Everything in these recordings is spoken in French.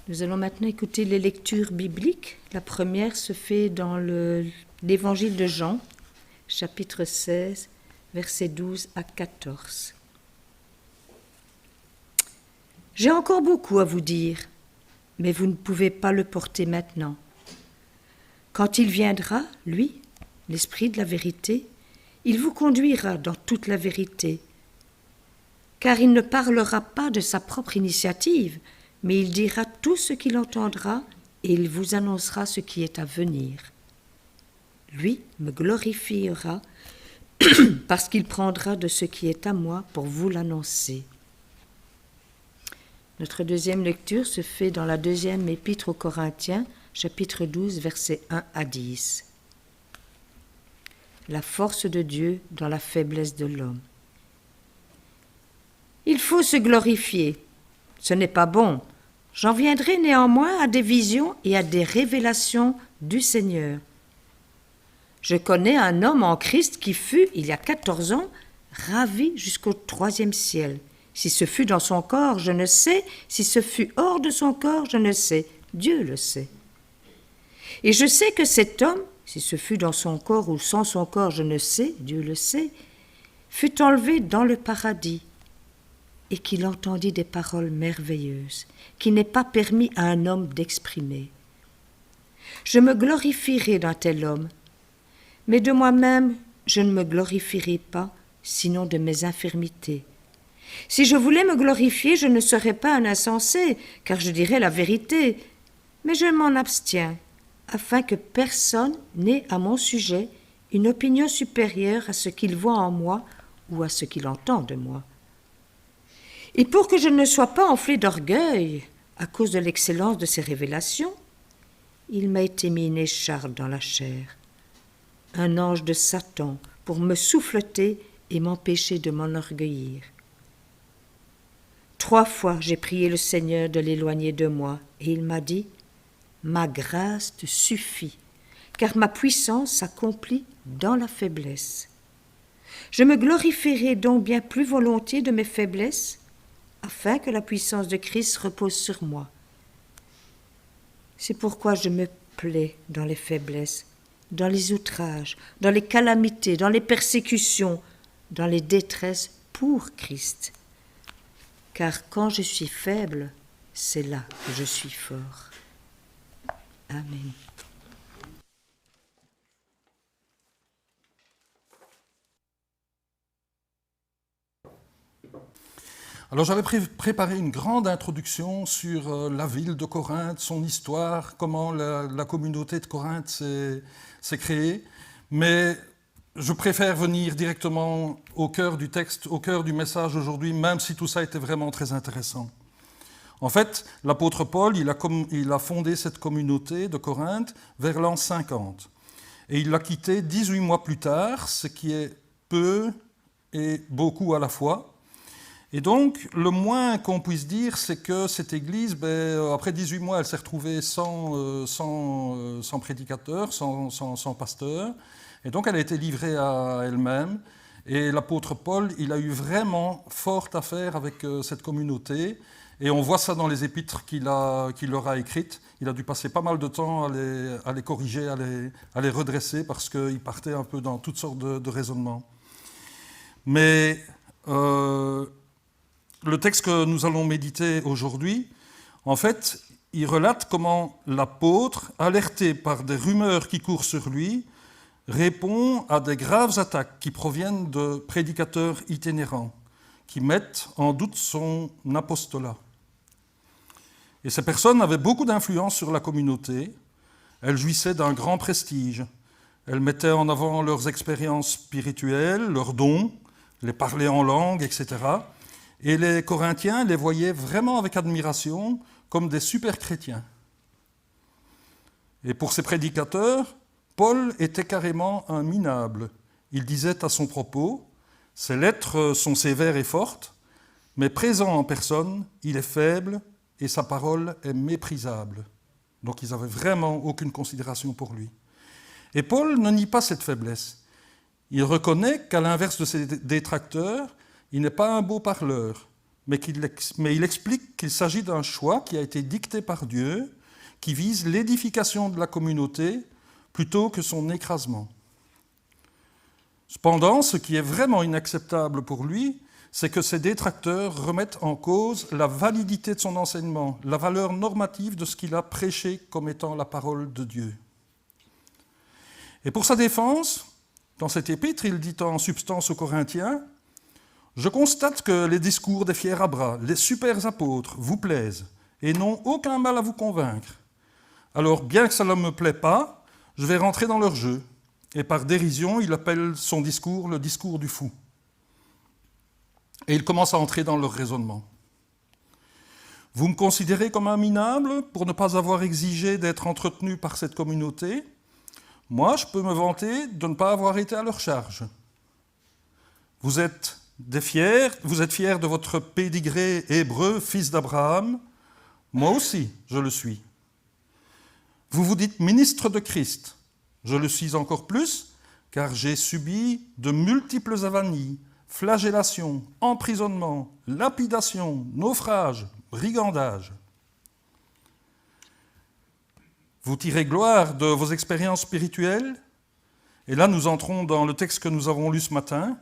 Nous allons maintenant écouter les lectures bibliques. La première se fait dans l'Évangile de Jean, chapitre 16, versets 12 à 14. J'ai encore beaucoup à vous dire, mais vous ne pouvez pas le porter maintenant. Quand il viendra, lui, l'Esprit de la vérité, il vous conduira dans toute la vérité. Car il ne parlera pas de sa propre initiative, mais il dira tout ce qu'il entendra et il vous annoncera ce qui est à venir. Lui me glorifiera parce qu'il prendra de ce qui est à moi pour vous l'annoncer. Notre deuxième lecture se fait dans la deuxième épître aux Corinthiens, chapitre 12, versets 1 à 10. La force de Dieu dans la faiblesse de l'homme. Il faut se glorifier. Ce n'est pas bon. J'en viendrai néanmoins à des visions et à des révélations du Seigneur. Je connais un homme en Christ qui fut, il y a 14 ans, ravi jusqu'au 3e ciel. Si ce fut dans son corps, je ne sais. Si ce fut hors de son corps, je ne sais. Dieu le sait. Et je sais que cet homme, si ce fut dans son corps ou sans son corps, je ne sais, Dieu le sait, fut enlevé dans le paradis et qu'il entendit des paroles merveilleuses qui n'est pas permis à un homme d'exprimer. Je me glorifierai d'un tel homme, mais de moi-même je ne me glorifierai pas, sinon de mes infirmités. Si je voulais me glorifier, je ne serais pas un insensé, car je dirais la vérité, mais je m'en abstiens, afin que personne n'ait à mon sujet une opinion supérieure à ce qu'il voit en moi ou à ce qu'il entend de moi. Et pour que je ne sois pas enflé d'orgueil à cause de l'excellence de ces révélations, il m'a été mis une écharpe dans la chair, un ange de Satan pour me souffleter et m'empêcher de m'enorgueillir. 3 fois j'ai prié le Seigneur de l'éloigner de moi, et il m'a dit « Ma grâce te suffit, car ma puissance s'accomplit dans la faiblesse. Je me glorifierai donc bien plus volontiers de mes faiblesses, afin que la puissance de Christ repose sur moi. C'est pourquoi je me plais dans les faiblesses, dans les outrages, dans les calamités, dans les persécutions, dans les détresses pour Christ. Car quand je suis faible, c'est là que je suis fort. » Amen. Alors j'avais préparé une grande introduction sur la ville de Corinthe, son histoire, comment la communauté de Corinthe s'est créée, mais je préfère venir directement au cœur du texte, au cœur du message aujourd'hui, même si tout ça était vraiment très intéressant. En fait, l'apôtre Paul, il a fondé cette communauté de Corinthe vers l'an 50. Et il l'a quittée 18 mois plus tard, ce qui est peu et beaucoup à la fois. Et donc, le moins qu'on puisse dire, c'est que cette église, après 18 mois, elle s'est retrouvée sans prédicateur, sans pasteur. Et donc, elle a été livrée à elle-même. Et l'apôtre Paul, il a eu vraiment fort à faire avec cette communauté. Et on voit ça dans les épîtres qu'il leur a écrites. Il a dû passer pas mal de temps à les corriger, à les redresser, parce qu'il partait un peu dans toutes sortes de raisonnements. Mais le texte que nous allons méditer aujourd'hui, en fait, il relate comment l'apôtre, alerté par des rumeurs qui courent sur lui, répond à des graves attaques qui proviennent de prédicateurs itinérants, qui mettent en doute son apostolat. Et ces personnes avaient beaucoup d'influence sur la communauté, elles jouissaient d'un grand prestige, elles mettaient en avant leurs expériences spirituelles, leurs dons, les parlaient en langue, etc. Et les Corinthiens les voyaient vraiment avec admiration comme des super chrétiens. Et pour ces prédicateurs, Paul était carrément un minable. Il disait à son propos, « Ses lettres sont sévères et fortes, mais présent en personne, il est faible et sa parole est méprisable. » Donc ils n'avaient vraiment aucune considération pour lui. Et Paul ne nie pas cette faiblesse. Il reconnaît qu'à l'inverse de ses détracteurs, il n'est pas un beau parleur, mais il explique qu'il s'agit d'un choix qui a été dicté par Dieu, qui vise l'édification de la communauté plutôt que son écrasement. Cependant, ce qui est vraiment inacceptable pour lui, c'est que ses détracteurs remettent en cause la validité de son enseignement, la valeur normative de ce qu'il a prêché comme étant la parole de Dieu. Et pour sa défense, dans cet épître, il dit en substance aux Corinthiens « Je constate que les discours des fiers à bras, les super apôtres, vous plaisent et n'ont aucun mal à vous convaincre. Alors, bien que ça ne me plaît pas, je vais rentrer dans leur jeu. » Et par dérision, il appelle son discours le discours du fou. Et il commence à entrer dans leur raisonnement. Vous me considérez comme un minable pour ne pas avoir exigé d'être entretenu par cette communauté. Moi, je peux me vanter de ne pas avoir été à leur charge. Vous êtes fiers de votre pédigré hébreu, fils d'Abraham. Moi aussi, je le suis. Vous vous dites ministre de Christ. Je le suis encore plus, car j'ai subi de multiples avanies, flagellations, emprisonnements, lapidations, naufrages, brigandages. Vous tirez gloire de vos expériences spirituelles? Et là, nous entrons dans le texte que nous avons lu ce matin.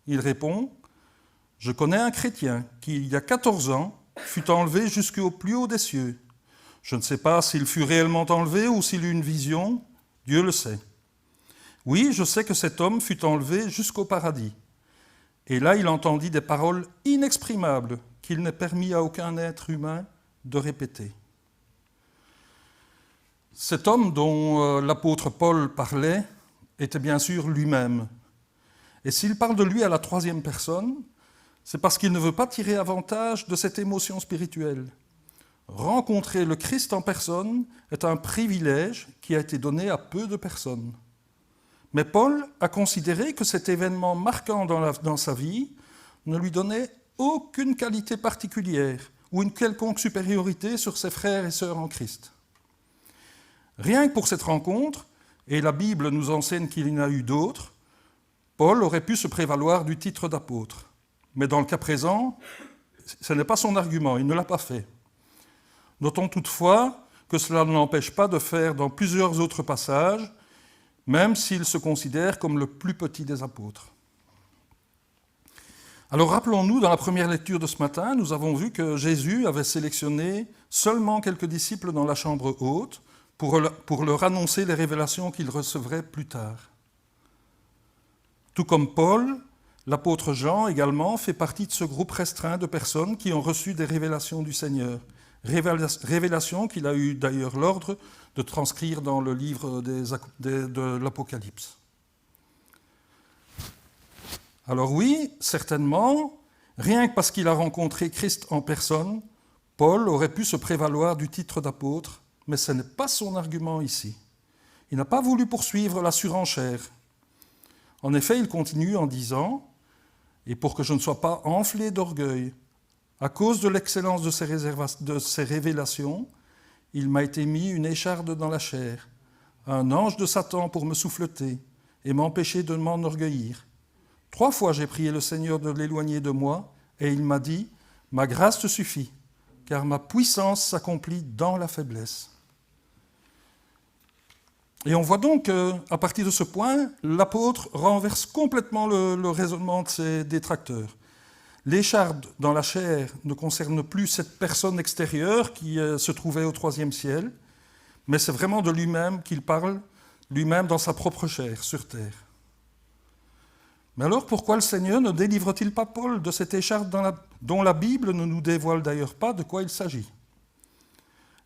Il répond « Je connais un chrétien qui, il y a 14 ans, fut enlevé jusqu'au plus haut des cieux. Je ne sais pas s'il fut réellement enlevé ou s'il eut une vision. Dieu le sait. Oui, je sais que cet homme fut enlevé jusqu'au paradis. Et là, il entendit des paroles inexprimables qu'il n'est permis à aucun être humain de répéter. » Cet homme dont l'apôtre Paul parlait était bien sûr lui-même. Et s'il parle de lui à la troisième personne, c'est parce qu'il ne veut pas tirer avantage de cette émotion spirituelle. Rencontrer le Christ en personne est un privilège qui a été donné à peu de personnes. Mais Paul a considéré que cet événement marquant dans sa vie ne lui donnait aucune qualité particulière ou une quelconque supériorité sur ses frères et sœurs en Christ. Rien que pour cette rencontre, et la Bible nous enseigne qu'il y en a eu d'autres, Paul aurait pu se prévaloir du titre d'apôtre. Mais dans le cas présent, ce n'est pas son argument, il ne l'a pas fait. Notons toutefois que cela ne l'empêche pas de faire dans plusieurs autres passages, même s'il se considère comme le plus petit des apôtres. Alors rappelons-nous, dans la première lecture de ce matin, nous avons vu que Jésus avait sélectionné seulement quelques disciples dans la chambre haute pour leur annoncer les révélations qu'ils recevraient plus tard. Tout comme Paul, l'apôtre Jean également fait partie de ce groupe restreint de personnes qui ont reçu des révélations du Seigneur. Révélation qu'il a eu d'ailleurs l'ordre de transcrire dans le livre de l'Apocalypse. Alors oui, certainement, rien que parce qu'il a rencontré Christ en personne, Paul aurait pu se prévaloir du titre d'apôtre, mais ce n'est pas son argument ici. Il n'a pas voulu poursuivre la surenchère. En effet, il continue en disant « Et pour que je ne sois pas enflé d'orgueil, à cause de l'excellence de ces révélations, il m'a été mis une écharde dans la chair, un ange de Satan pour me souffleter et m'empêcher de m'enorgueillir. 3 fois j'ai prié le Seigneur de l'éloigner de moi, et il m'a dit « Ma grâce te suffit, car ma puissance s'accomplit dans la faiblesse. » Et on voit donc qu'à partir de ce point, l'apôtre renverse complètement le raisonnement de ses détracteurs. L'écharde dans la chair ne concerne plus cette personne extérieure qui se trouvait au 3e ciel, mais c'est vraiment de lui-même qu'il parle, lui-même dans sa propre chair, sur terre. Mais alors pourquoi le Seigneur ne délivre-t-il pas Paul de cette écharde dont la Bible ne nous dévoile d'ailleurs pas de quoi il s'agit?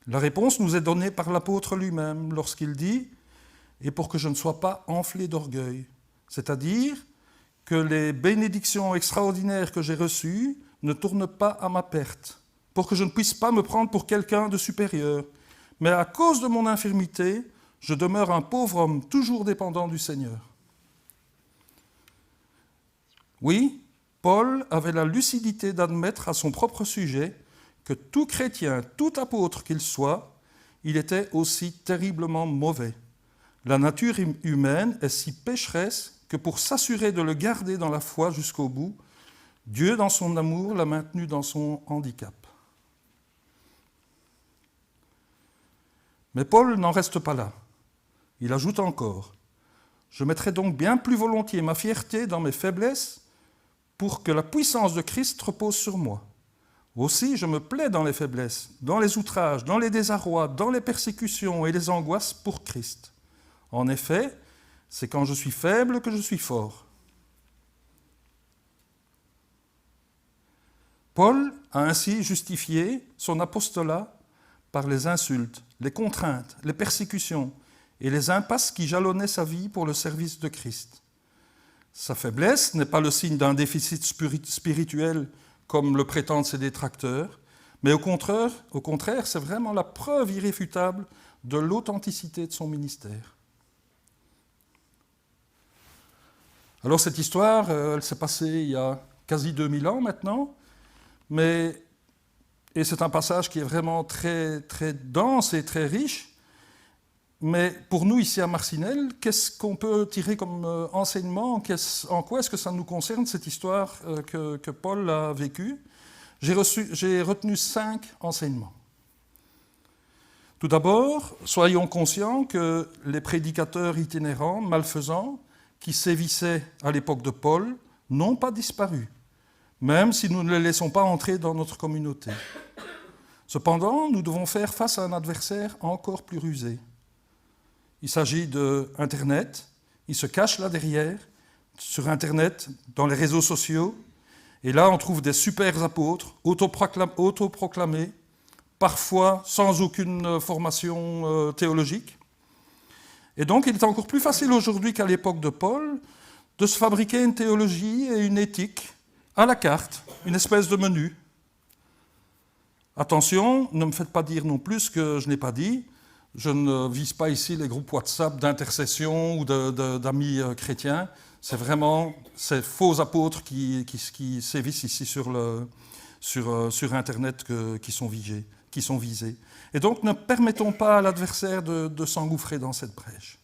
La réponse nous est donnée par l'apôtre lui-même lorsqu'il dit « Et pour que je ne sois pas enflé d'orgueil », c'est-à-dire que les bénédictions extraordinaires que j'ai reçues ne tournent pas à ma perte, pour que je ne puisse pas me prendre pour quelqu'un de supérieur, mais à cause de mon infirmité, je demeure un pauvre homme toujours dépendant du Seigneur. Oui, Paul avait la lucidité d'admettre à son propre sujet que tout chrétien, tout apôtre qu'il soit, il était aussi terriblement mauvais. La nature humaine est si pécheresse que pour s'assurer de le garder dans la foi jusqu'au bout, Dieu, dans son amour, l'a maintenu dans son handicap. Mais Paul n'en reste pas là. Il ajoute encore « Je mettrai donc bien plus volontiers ma fierté dans mes faiblesses pour que la puissance de Christ repose sur moi. Aussi, je me plais dans les faiblesses, dans les outrages, dans les désarrois, dans les persécutions et les angoisses pour Christ. En effet, c'est quand je suis faible que je suis fort. » Paul a ainsi justifié son apostolat par les insultes, les contraintes, les persécutions et les impasses qui jalonnaient sa vie pour le service de Christ. Sa faiblesse n'est pas le signe d'un déficit spirituel comme le prétendent ses détracteurs, mais au contraire, c'est vraiment la preuve irréfutable de l'authenticité de son ministère. Alors cette histoire, elle s'est passée il y a quasi 2000 ans maintenant, et c'est un passage qui est vraiment très, très dense et très riche. Mais pour nous, ici à Marcinelle, qu'est-ce qu'on peut tirer comme enseignement? En quoi est-ce que ça nous concerne, cette histoire que Paul a vécue? J'ai retenu 5 enseignements. Tout d'abord, soyons conscients que les prédicateurs itinérants, malfaisants, qui sévissaient à l'époque de Paul, n'ont pas disparu, même si nous ne les laissons pas entrer dans notre communauté. Cependant, nous devons faire face à un adversaire encore plus rusé. Il s'agit d'Internet, il se cache là derrière, sur Internet, dans les réseaux sociaux, et là on trouve des super apôtres, autoproclamés, parfois sans aucune formation théologique. Et donc il est encore plus facile aujourd'hui qu'à l'époque de Paul de se fabriquer une théologie et une éthique à la carte, une espèce de menu. Attention, ne me faites pas dire non plus ce que je n'ai pas dit. Je ne vise pas ici les groupes WhatsApp d'intercession ou d'amis chrétiens. C'est vraiment ces faux apôtres qui sévissent ici sur Internet qui sont visés. Et donc ne permettons pas à l'adversaire de s'engouffrer dans cette brèche.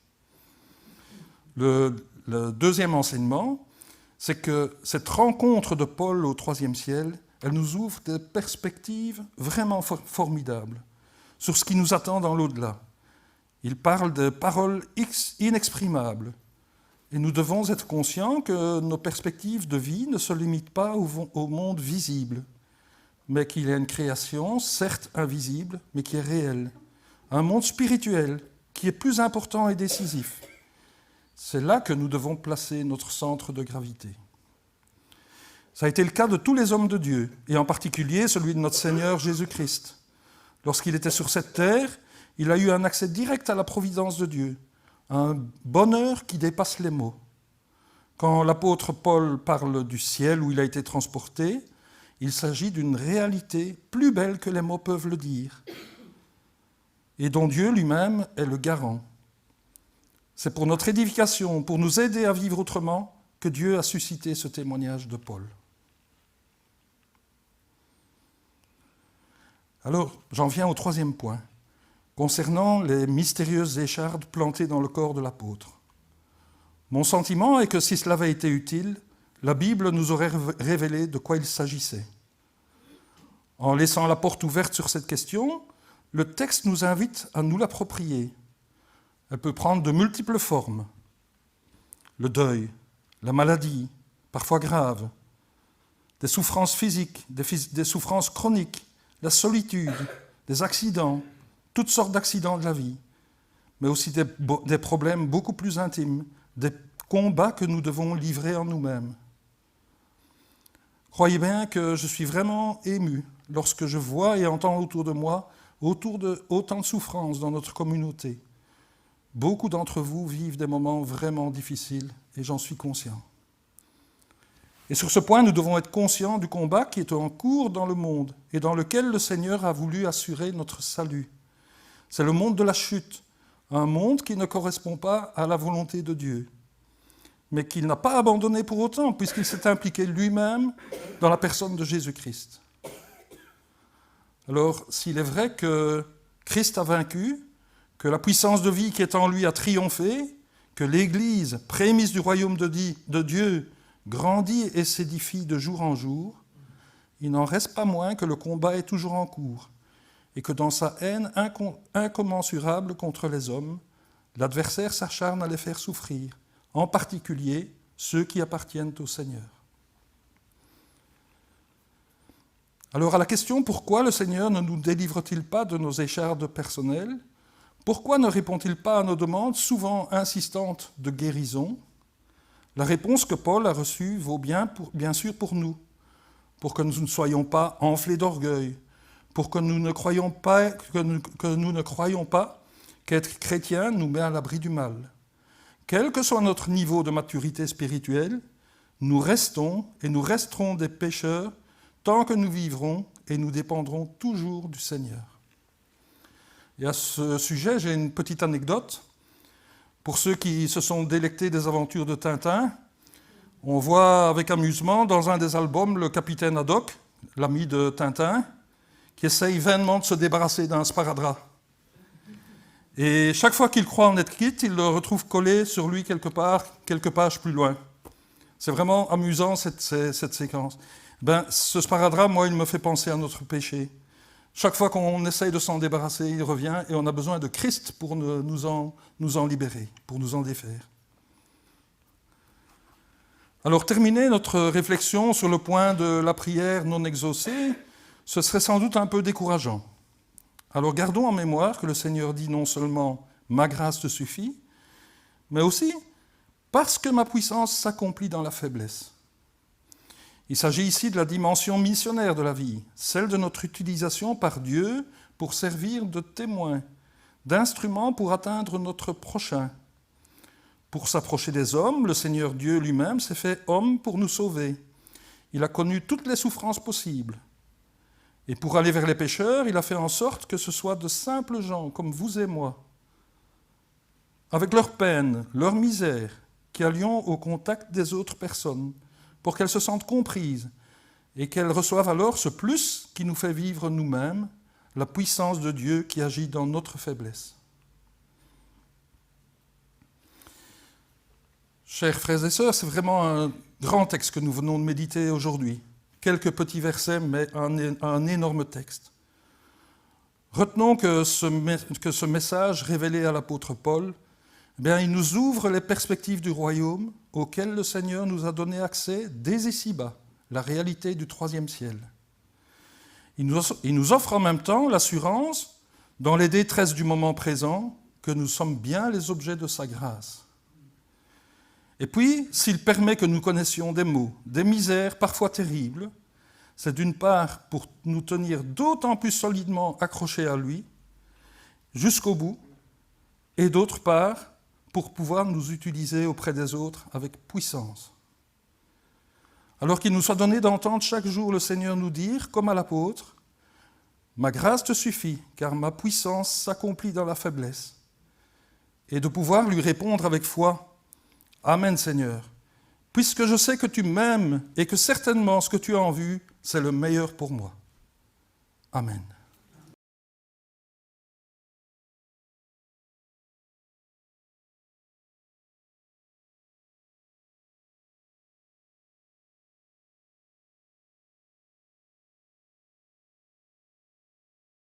Le deuxième enseignement, c'est que cette rencontre de Paul au troisième ciel, elle nous ouvre des perspectives vraiment formidables sur ce qui nous attend dans l'au-delà. Il parle de paroles inexprimables. Et nous devons être conscients que nos perspectives de vie ne se limitent pas au monde visible, mais qu'il y a une création, certes invisible, mais qui est réelle. Un monde spirituel qui est plus important et décisif. C'est là que nous devons placer notre centre de gravité. Ça a été le cas de tous les hommes de Dieu, et en particulier celui de notre Seigneur Jésus-Christ. Lorsqu'il était sur cette terre, il a eu un accès direct à la providence de Dieu, un bonheur qui dépasse les mots. Quand l'apôtre Paul parle du ciel où il a été transporté, il s'agit d'une réalité plus belle que les mots peuvent le dire, et dont Dieu lui-même est le garant. C'est pour notre édification, pour nous aider à vivre autrement, que Dieu a suscité ce témoignage de Paul. Alors, j'en viens au troisième point, concernant les mystérieuses échardes plantées dans le corps de l'apôtre. Mon sentiment est que si cela avait été utile, la Bible nous aurait révélé de quoi il s'agissait. En laissant la porte ouverte sur cette question, le texte nous invite à nous l'approprier. Elle peut prendre de multiples formes. Le deuil, la maladie, parfois grave, des souffrances physiques, des souffrances chroniques, la solitude, des accidents, toutes sortes d'accidents de la vie, mais aussi des problèmes beaucoup plus intimes, des combats que nous devons livrer en nous-mêmes. Croyez bien que je suis vraiment ému lorsque je vois et entends autour de moi autant de souffrances dans notre communauté. Beaucoup d'entre vous vivent des moments vraiment difficiles et j'en suis conscient. Et sur ce point, nous devons être conscients du combat qui est en cours dans le monde et dans lequel le Seigneur a voulu assurer notre salut. C'est le monde de la chute, un monde qui ne correspond pas à la volonté de Dieu, mais qu'il n'a pas abandonné pour autant, puisqu'il s'est impliqué lui-même dans la personne de Jésus-Christ. Alors, s'il est vrai que Christ a vaincu, que la puissance de vie qui est en lui a triomphé, que l'Église, prémisse du royaume de Dieu, grandit et s'édifie de jour en jour, il n'en reste pas moins que le combat est toujours en cours et que dans sa haine incommensurable contre les hommes, l'adversaire s'acharne à les faire souffrir, en particulier ceux qui appartiennent au Seigneur. Alors à la question « Pourquoi le Seigneur ne nous délivre-t-il pas de nos échardes personnelles ? Pourquoi ne répond-il pas à nos demandes, souvent insistantes, de guérison ?» La réponse que Paul a reçue vaut bien sûr pour nous, pour que nous ne soyons pas enflés d'orgueil, pour que nous ne croyions pas qu'être chrétien nous met à l'abri du mal. Quel que soit notre niveau de maturité spirituelle, nous restons et nous resterons des pécheurs tant que nous vivrons et nous dépendrons toujours du Seigneur. Et à ce sujet, j'ai une petite anecdote. Pour ceux qui se sont délectés des aventures de Tintin, on voit avec amusement dans un des albums le capitaine Haddock, l'ami de Tintin, qui essaye vainement de se débarrasser d'un sparadrap. Et chaque fois qu'il croit en être quitte, il le retrouve collé sur lui quelque part, quelques pages plus loin. C'est vraiment amusant cette séquence. Ce sparadrap, moi, il me fait penser à notre péché. Chaque fois qu'on essaye de s'en débarrasser, il revient et on a besoin de Christ pour nous en libérer, pour nous en défaire. Alors, terminer notre réflexion sur le point de la prière non exaucée, ce serait sans doute un peu décourageant. Alors, gardons en mémoire que le Seigneur dit non seulement « ma grâce te suffit », mais aussi « parce que ma puissance s'accomplit dans la faiblesse ». Il s'agit ici de la dimension missionnaire de la vie, celle de notre utilisation par Dieu pour servir de témoin, d'instrument pour atteindre notre prochain. Pour s'approcher des hommes, le Seigneur Dieu lui-même s'est fait homme pour nous sauver. Il a connu toutes les souffrances possibles. Et pour aller vers les pécheurs, il a fait en sorte que ce soit de simples gens comme vous et moi, avec leur peine, leur misère, qui allions au contact des autres personnes, pour qu'elles se sentent comprises et qu'elles reçoivent alors ce plus qui nous fait vivre nous-mêmes, la puissance de Dieu qui agit dans notre faiblesse. Chers frères et sœurs, c'est vraiment un grand texte que nous venons de méditer aujourd'hui. Quelques petits versets, mais un énorme texte. Retenons que ce message révélé à l'apôtre Paul, il nous ouvre les perspectives du royaume auquel le Seigneur nous a donné accès dès ici-bas, la réalité du troisième ciel. Il nous offre en même temps l'assurance, dans les détresses du moment présent, que nous sommes bien les objets de sa grâce. Et puis, s'il permet que nous connaissions des maux, des misères parfois terribles, c'est d'une part pour nous tenir d'autant plus solidement accrochés à lui, jusqu'au bout, et d'autre part, pour pouvoir nous utiliser auprès des autres avec puissance. Alors qu'il nous soit donné d'entendre chaque jour le Seigneur nous dire, comme à l'apôtre, « Ma grâce te suffit, car ma puissance s'accomplit dans la faiblesse. » Et de pouvoir lui répondre avec foi, « Amen Seigneur, puisque je sais que tu m'aimes et que certainement ce que tu as en vue, c'est le meilleur pour moi. » Amen.